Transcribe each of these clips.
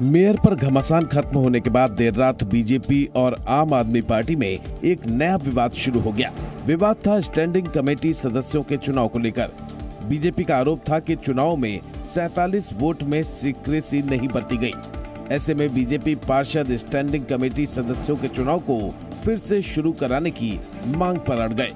Mayor पर घमासान खत्म होने के बाद देर रात बीजेपी और आम आदमी पार्टी में एक नया विवाद शुरू हो गया। विवाद था स्टैंडिंग कमेटी सदस्यों के चुनाव को लेकर। बीजेपी का आरोप था कि चुनाव में 47 वोट में सीक्रेसी नहीं बरती गई। ऐसे में बीजेपी पार्षद स्टैंडिंग कमेटी सदस्यों के चुनाव को फिर से शुरू कराने की मांग पर अड़ गए।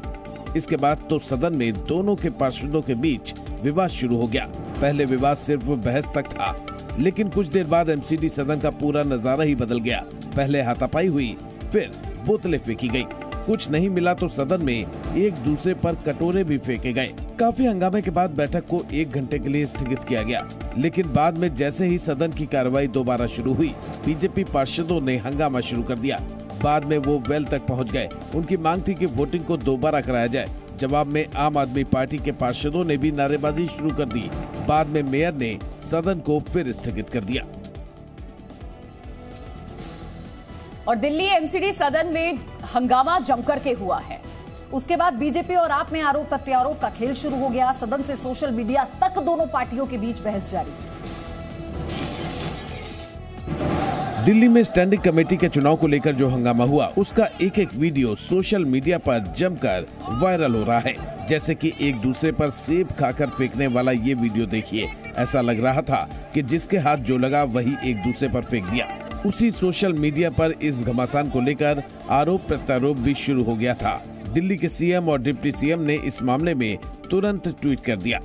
इसके बाद तो सदन में दोनों के पार्षदों के बीच विवाद शुरू हो गया। पहले विवाद सिर्फ बहस तक था, लेकिन कुछ देर बाद एमसीडी सदन का पूरा नजारा ही बदल गया। पहले हाथापाई हुई, फिर बोतलें फेंकी गई। कुछ नहीं मिला तो सदन में एक दूसरे पर कटोरे भी फेंके गए। काफी हंगामे के बाद बैठक को 1 घंटे के लिए स्थगित किया गया, लेकिन बाद में जैसे ही सदन की कार्रवाई दोबारा शुरू हुई, बीजेपी पार्षदों ने हंगामा शुरू कर दिया। बाद में वो वेल तक पहुंच गए। उनकी मांग थी कि वोटिंग को दोबारा कराया जाए। जवाब में आम आदमी पार्टी के पार्षदों ने भी नारेबाजी शुरू कर दी। बाद में मेयर ने सदन को फिर स्थगित कर दिया। और दिल्ली एमसीडी सदन में हंगामा जमकर के हुआ है। उसके बाद बीजेपी और आप में आरोप प्रत्यारोप का खेल शुरू हो गया। सदन से सोशल मीडिया तक दोनों पार्टियों के बीच बहस जारी। दिल्ली में स्टैंडिंग कमेटी के चुनाव को लेकर जो हंगामा हुआ, उसका एक एक वीडियो सोशल मीडिया पर जमकर वायरल हो रहा है। जैसे कि एक दूसरे पर सेब खाकर फेंकने वाला ये वीडियो देखिए। ऐसा लग रहा था कि जिसके हाथ जो लगा वही एक दूसरे पर फेंक दिया। उसी सोशल मीडिया पर इस घमासान को लेकर आरोप प्रत्यारोप भी शुरू हो गया था। दिल्ली के सीएम और डिप्टी सीएम ने इस मामले में तुरंत ट्वीट कर दिया।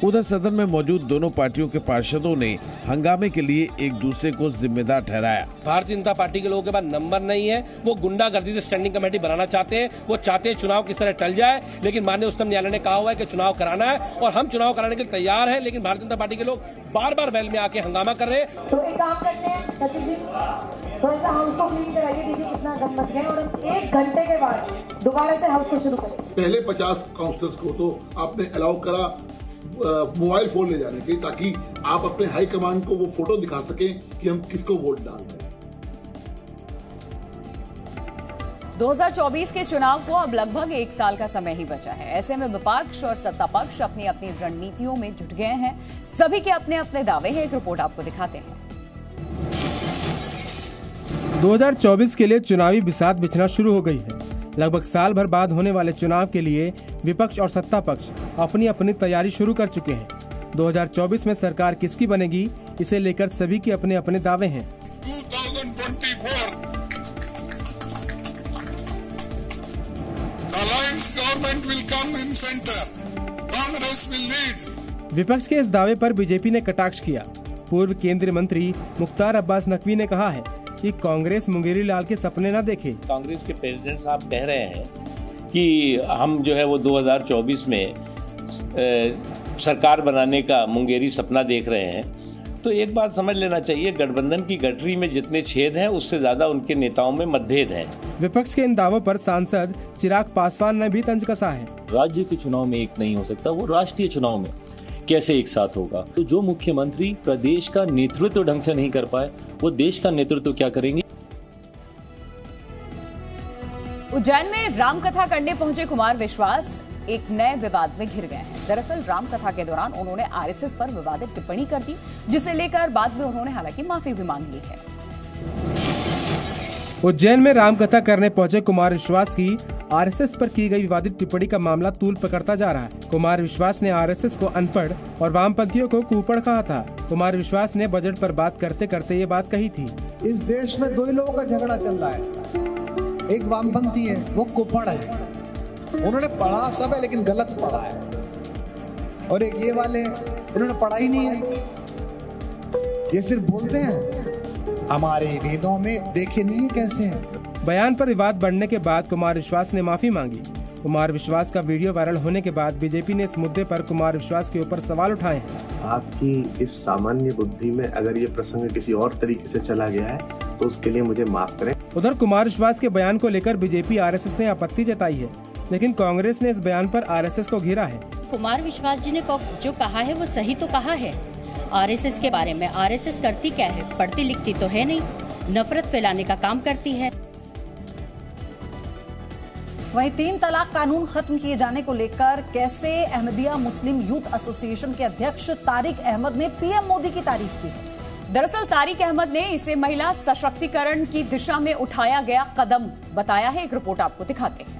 उधर सदन में मौजूद दोनों पार्टियों के पार्षदों ने हंगामे के लिए एक दूसरे को जिम्मेदार ठहराया। भारतीय जनता पार्टी के लोगों के पास नंबर नहीं है। वो गुंडागर्दी से स्टैंडिंग कमेटी बनाना चाहते हैं। वो चाहते हैं चुनाव किस तरह टल जाए, लेकिन माननीय उच्चतम न्यायालय ने कहा हुआ है कि चुनाव कराना है और हम चुनाव कराने के लिए तैयार हैं। लेकिन भारतीय जनता पार्टी के लोग बार बार वेल में आके हंगामा कर रहे हैं। तो एक काम करते हैं, सतीश जी थोड़ा सा हाउस को क्लीन कराइए, देखिए कितना गंद मच गया, और 1 घंटे के बाद दोबारा से हाउस को शुरू करें। पहले 50 काउंसलर्स को तो आपने अलाउ करा मोबाइल फोन ले जाने के, ताकि आप अपने हाई कमांड को वो फोटो दिखा सकें कि हम किसको वोट डाल रहे हैं। 2024 के चुनाव को अब लगभग 1 साल का समय ही बचा है। ऐसे में विपक्ष और सत्ता पक्ष अपनी अपनी रणनीतियों में जुट गए हैं। सभी के अपने अपने दावे हैं। एक रिपोर्ट आपको दिखाते हैं। 2024 के लिए चुनावी बिसात बिछना शुरू हो गई है। लगभग साल भर बाद होने वाले चुनाव के लिए विपक्ष और सत्ता पक्ष अपनी अपनी तैयारी शुरू कर चुके हैं। 2024 में सरकार किसकी बनेगी, इसे लेकर सभी के अपने अपने दावे हैं। 2024 the alliance government will come in center. Congress will lead. विपक्ष के इस दावे पर बीजेपी ने कटाक्ष किया। पूर्व केंद्रीय मंत्री मुख्तार अब्बास नकवी ने कहा है कि कांग्रेस मुंगेरी लाल के सपने न देखे। कांग्रेस के प्रेसिडेंट साहब कह रहे हैं कि हम जो है वो 2024 में सरकार बनाने का मुंगेरी सपना देख रहे हैं। तो एक बात समझ लेना चाहिए, गठबंधन की गठरी में जितने छेद हैं उससे ज्यादा उनके नेताओं में मतभेद हैं। विपक्ष के इन दावों पर सांसद चिराग पासवान ने भी तंज कसा है। राज्य के चुनाव में एक नहीं हो सकता, वो राष्ट्रीय चुनाव में कैसे एक साथ होगा। तो जो मुख्यमंत्री प्रदेश का नेतृत्व ढंग से नहीं कर पाए, वो देश का नेतृत्व क्या करेंगे। उज्जैन में रामकथा करने पहुंचे कुमार विश्वास एक नए विवाद में घिर गए हैं। दरअसल रामकथा के दौरान उन्होंने आरएसएस पर विवादित टिप्पणी कर दी, जिसे लेकर बाद में उन्होंने हालांकि माफी भी मांग ली है। उज्जैन में रामकथा करने पहुंचे कुमार विश्वास की आरएसएस पर की गई विवादित टिप्पणी का मामला तूल पकड़ता जा रहा है। कुमार विश्वास ने आरएसएस को अनपढ़ और वामपंथियों को कुपड़ कहा था। कुमार विश्वास ने बजट पर बात करते करते ये बात कही थी। इस देश में 2 ही लोगों का झगड़ा चल रहा है। एक वामपंथी है, वो कुपड़ है, उन्होंने पढ़ा सब है लेकिन गलत पढ़ा है, और एक ये वाले इन्होंने पढ़ा ही नहीं है, ये सिर्फ बोलते हैं। हमारे वेदों में देखे नहीं है कैसे है। बयान पर विवाद बढ़ने के बाद कुमार विश्वास ने माफी मांगी। कुमार विश्वास का वीडियो वायरल होने के बाद बीजेपी ने इस मुद्दे पर कुमार विश्वास के ऊपर सवाल उठाए हैं। आपकी इस सामान्य बुद्धि में अगर ये प्रसंग किसी और तरीके से चला गया है तो उसके लिए मुझे माफ करें। उधर कुमार विश्वास के बयान को लेकर बीजेपी आरएसएस ने आपत्ति जताई है, लेकिन कांग्रेस ने इस बयान पर आरएसएस को घेरा है। कुमार विश्वास जी ने जो कहा है वो सही तो कहा है। आरएसएस के बारे में आरएसएस करती क्या है, पढ़ती लिखती तो है नहीं, नफरत फैलाने का काम करती है। वहीं 3 तलाक कानून खत्म किए जाने को लेकर कैसे अहमदिया मुस्लिम यूथ एसोसिएशन के अध्यक्ष तारिक अहमद ने पीएम मोदी की तारीफ की है। दरअसल तारिक अहमद ने इसे महिला सशक्तिकरण की दिशा में उठाया गया कदम बताया है। एक रिपोर्ट आपको दिखाते हैं।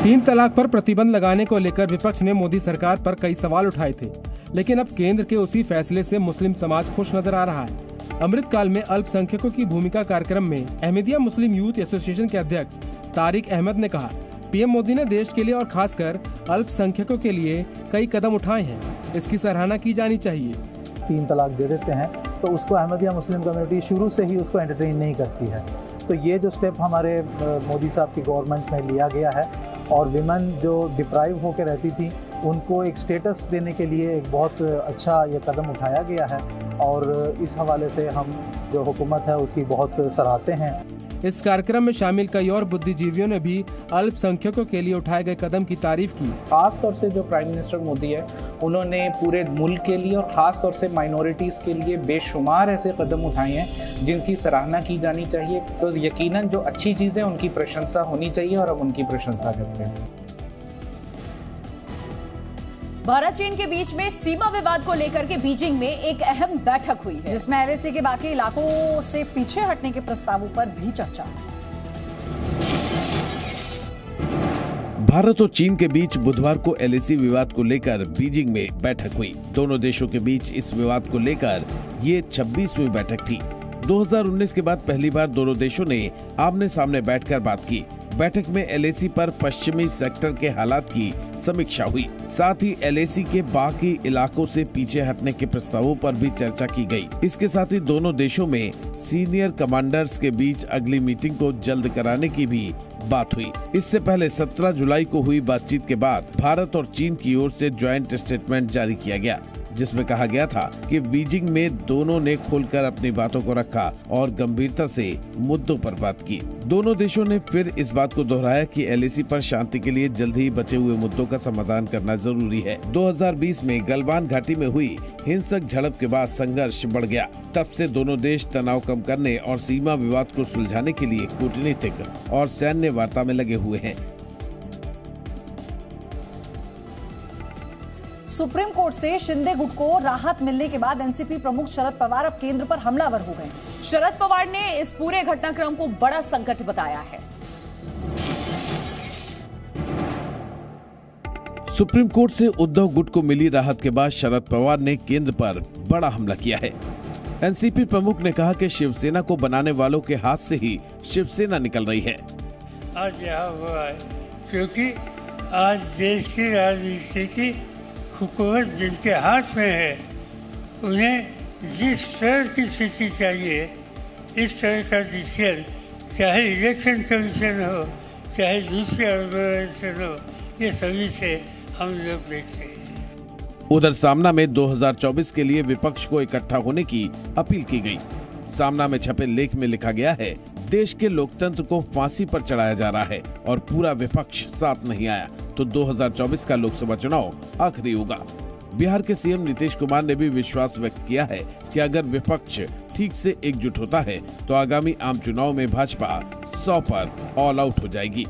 3 तलाक पर प्रतिबंध लगाने को लेकर विपक्ष ने मोदी सरकार पर कई सवाल उठाए थे, लेकिन अब केंद्र के उसी फैसले से मुस्लिम समाज खुश नजर आ रहा है। अमृतकाल में अल्पसंख्यकों की भूमिका कार्यक्रम में अहमदिया मुस्लिम यूथ एसोसिएशन के अध्यक्ष तारिक अहमद ने कहा, पीएम मोदी ने देश के लिए और खासकर अल्पसंख्यकों के लिए कई कदम उठाए हैं, इसकी सराहना की जानी चाहिए। 3 तलाक दे देते हैं तो उसको अहमदिया मुस्लिम कम्युनिटी शुरू से ही उसको एंटरटेन नहीं करती है। तो ये जो स्टेप हमारे मोदी साहब की गवर्नमेंट में लिया गया है और विमेन जो डिप्राइव होकर रहती थी उनको एक स्टेटस देने के लिए एक बहुत अच्छा ये कदम उठाया गया है और इस हवाले से हम जो हुकूमत है उसकी बहुत सराहते हैं। इस कार्यक्रम में शामिल कई और बुद्धिजीवियों ने भी अल्पसंख्यकों के लिए उठाए गए कदम की तारीफ की। खास तौर से जो प्राइम मिनिस्टर मोदी है उन्होंने पूरे मुल्क के लिए और ख़ास तौर से माइनॉरिटीज़ के लिए बेशुमार ऐसे कदम उठाए हैं जिनकी सराहना की जानी चाहिए। तो यकीनन जो अच्छी चीज़ें उनकी प्रशंसा होनी चाहिए और अब उनकी प्रशंसा करते हैं। भारत चीन के बीच में सीमा विवाद को लेकर के बीजिंग में एक अहम बैठक हुई है, जिसमें एलएसी के बाकी इलाकों से पीछे हटने के प्रस्तावों पर भी चर्चा। भारत और चीन के बीच बुधवार को एलएसी विवाद को लेकर बीजिंग में बैठक हुई। दोनों देशों के बीच इस विवाद को लेकर ये 26वीं बैठक थी। 2019 के बाद पहली बार दोनों देशों ने आमने सामने बैठकर बात की। बैठक में एलएसी पर पश्चिमी सेक्टर के हालात की समीक्षा हुई। साथ ही एलएसी के बाकी इलाकों से पीछे हटने के प्रस्तावों पर भी चर्चा की गई। इसके साथ ही दोनों देशों में सीनियर कमांडर्स के बीच अगली मीटिंग को जल्द कराने की भी बात हुई। इससे पहले 17 जुलाई को हुई बातचीत के बाद भारत और चीन की ओर से ज्वाइंट स्टेटमेंट जारी किया गया, जिसमें कहा गया था कि बीजिंग में दोनों ने खुलकर अपनी बातों को रखा और गंभीरता से मुद्दों पर बात की। दोनों देशों ने फिर इस बात को दोहराया कि एलएसी पर शांति के लिए जल्द ही बचे हुए मुद्दों का समाधान करना जरूरी है। 2020 में गलवान घाटी में हुई हिंसक झड़प के बाद संघर्ष बढ़ गया। तब से दोनों देश तनाव कम करने और सीमा विवाद को सुलझाने के लिए कूटनीतिक और सैन्य वार्ता में लगे हुए हैं। सुप्रीम कोर्ट से शिंदे गुट को राहत मिलने के बाद एनसीपी प्रमुख शरद पवार अब केंद्र पर हमलावर हो गए। शरद पवार ने इस पूरे घटनाक्रम को बड़ा संकट बताया है। सुप्रीम कोर्ट से उद्धव गुट को मिली राहत के बाद शरद पवार ने केंद्र पर बड़ा हमला किया है। एनसीपी प्रमुख ने कहा कि शिवसेना को बनाने वालों के हाथ से ही शिवसेना निकल रही है। आज यहाँ हुआ है क्योंकि आज देश की राजनीति की हुकूमत जिनके हाथ में है उन्हें जिस तरह की स्थिति चाहिए इस तरह का डिसीजन, चाहे इलेक्शन कमीशन हो चाहे दूसरे ऑर्गेनाइजेशन हो, ये सभी से हम लोग देखते हैं। उधर सामना में 2024 के लिए विपक्ष को इकट्ठा होने की अपील की गई। सामना में छपे लेख में लिखा गया है, देश के लोकतंत्र को फांसी पर चढ़ाया जा रहा है और पूरा विपक्ष साथ नहीं आया तो 2024 का लोकसभा चुनाव आखिरी होगा। बिहार के सीएम नीतीश कुमार ने भी विश्वास व्यक्त किया है कि अगर विपक्ष ठीक से एकजुट होता है तो आगामी आम चुनाव में भाजपा 100 पर ऑल आउट हो जाएगी।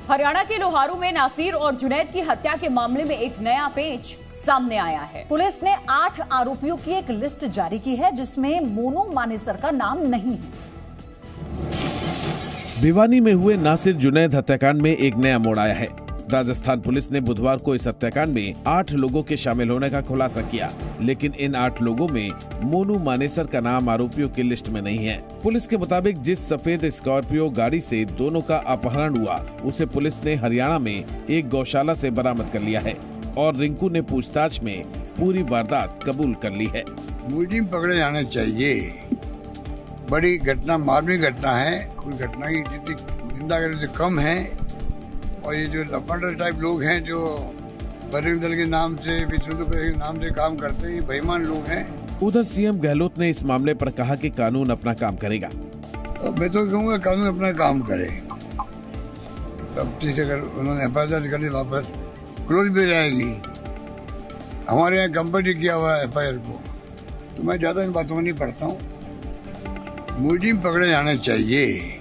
हरियाणा के लोहारू में नासिर और जुनैद की हत्या के मामले में एक नया पेच सामने आया है। पुलिस ने 8 आरोपियों की एक लिस्ट जारी की है जिसमें मोनू मानेसर का नाम नहीं है। भिवानी में हुए नासिर जुनैद हत्याकांड में एक नया मोड़ आया है। राजस्थान पुलिस ने बुधवार को इस हत्याकांड में 8 लोगों के शामिल होने का खुलासा किया, लेकिन इन 8 लोगों में मोनू मानेसर का नाम आरोपियों की लिस्ट में नहीं है। पुलिस के मुताबिक जिस सफेद स्कॉर्पियो गाड़ी से दोनों का अपहरण हुआ उसे पुलिस ने हरियाणा में एक गौशाला से बरामद कर लिया है और रिंकू ने पूछताछ में पूरी वारदात कबूल कर ली है। मुलजिम पकड़े जाने चाहिए। बड़ी घटना, मामूली घटना है, उस घटना की जितनी निंदा करने से कम है। और ये जो लफंडर टाइप लोग हैं जो बजरंग दल के नाम से, विश्व के नाम से काम करते हैं, बेईमान लोग हैं। उधर सीएम गहलोत ने इस मामले पर कहा कि कानून अपना काम करेगा। तो मैं तो कहूँगा कानून अपना काम करे। तब ठीक अगर उन्होंने एफआईआर कर ली वापस क्लोज भी रहेगी। हमारे यहाँ कंपनी किया हुआ है एफआईआर को, तो मैं ज्यादा इन बातों में नहीं पढ़ता हूँ। मुलजिम पकड़े जाने चाहिए।